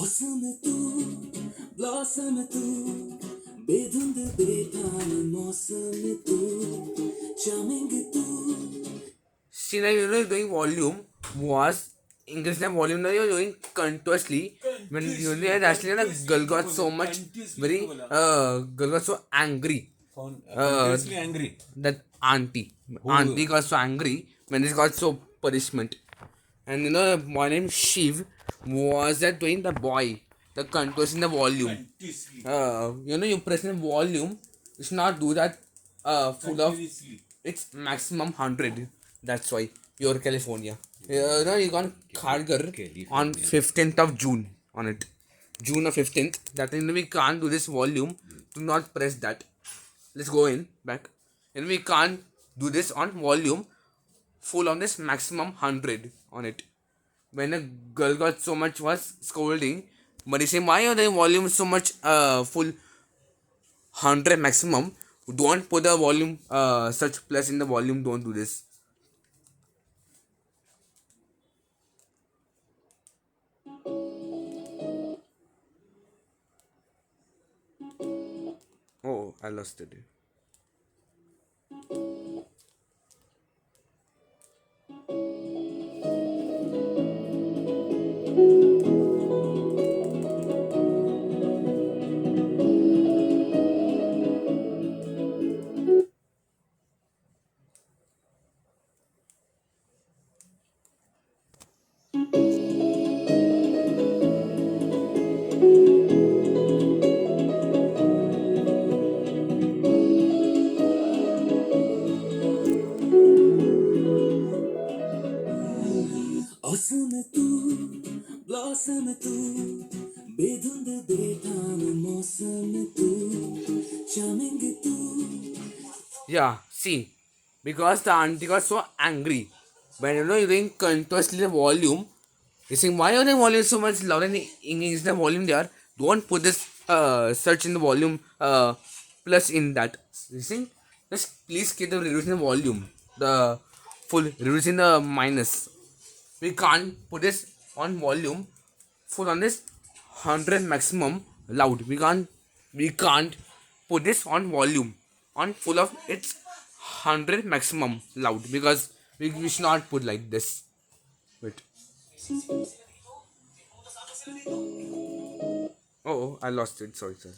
मौसम तू ब्लॉसम तू बेधुंद बेतान मौसम तू charming तू. See, like you're doing volume was English like volume now you're doing continuously when you realize actually the girl got so much very girl got so angry Continuously angry. that auntie got so angry when it got so punishment. And boy named Shiv was that doing the boy the contours in the volume. Continuously. You press the volume, you should not do that full of Continuously. it's maximum 100. That's why you're California. You got Khargar on 15th of June on it. June of 15th. That means we can't do this volume. Do not press that. Let's go in back. And we can't do this on volume full on this maximum 100 on it. When a girl got so much was scolding, but he said, why are the volume so much full 100 maximum? Don't put the volume such plus in the volume, don't do this. Oh, I lost it. Awesome तू blossom तू बेधुंद बेतान मौसम तू charming तू. Yeah, see, because the auntie got so angry when you're doing continuously the volume. You think why are the volume so much louder in English the volume there? Don't put this search in the volume plus in that. You think just please keep the reducing the volume. The full reducing the minus. We can't put this on volume full on this 100 maximum loud. We can't put this on volume on full of its 100 maximum loud because we should not put like this. Wait. Oh, I lost it. Sorry, sir.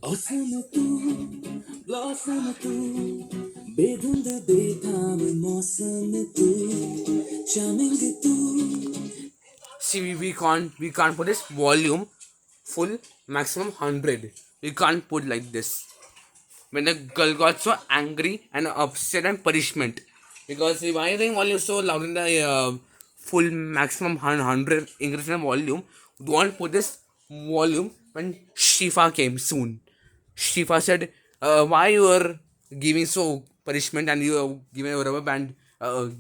Awesome तू blossom तू बेधुंद बेताम मौसम तू charming तू. See, we can't put this volume full maximum 100. We can't put like this. When the girl got so angry and upset and punishment because why are the volume so loud in the full maximum 100 increase in volume. Don't put this volume when Shifa came soon. Shifa said, why you are giving so punishment and you are giving a rubber band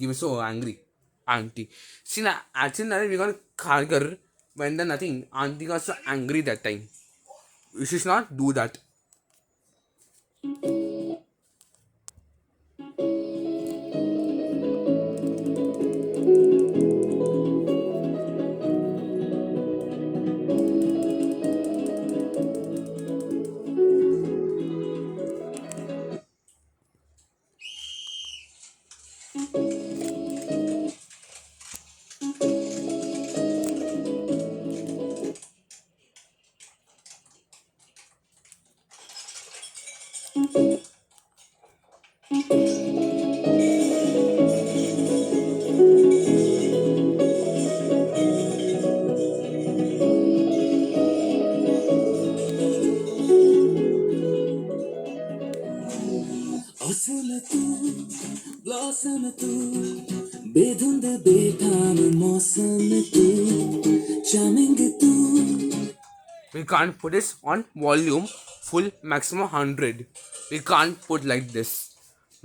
giving so angry auntie. See now actually we got Khargar when the nothing auntie got so angry that time. You should not do that. Awesome तू blossom तू बेधुंद बेताम मौसम तू charming तू. We can't put this on volume full maximum 100. We can't put like this.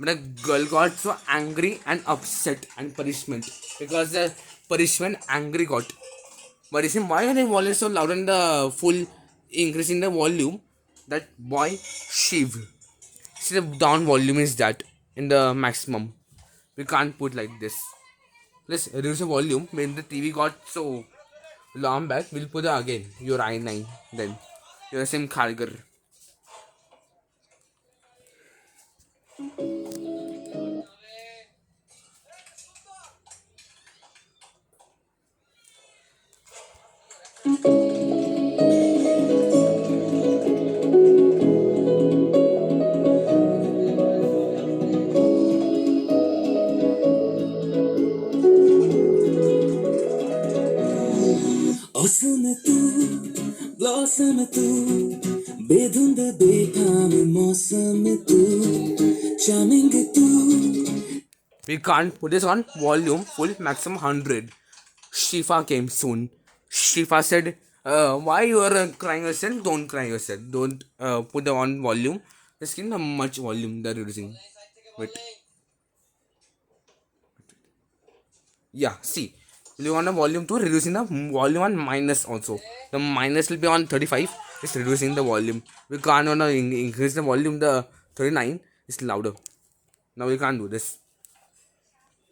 But the girl got so angry and upset and punishment because the punishment angry got. But you see, why are they volume so loud in the full increasing the volume? That boy Shiv. See the down volume is that in the maximum. We can't put like this. Let's reduce the volume. When the TV got so long back, we'll put it again. Your i9 then. Your same Khargar. Awesome तू blossom तू बेधुंद बेथाम मौसम तू charming तू. We can't put this on volume full maximum 100. Shifa came soon. Shifa said, why you are crying yourself? Don't cry yourself. Don't put the on volume. Just give them much volume they're reducing. Wait. Yeah, see. You want a volume 2, reducing the volume on minus also. The minus will be on 35. It's reducing the volume. We can't wanna increase the volume. The 39 is louder. Now we can't do this.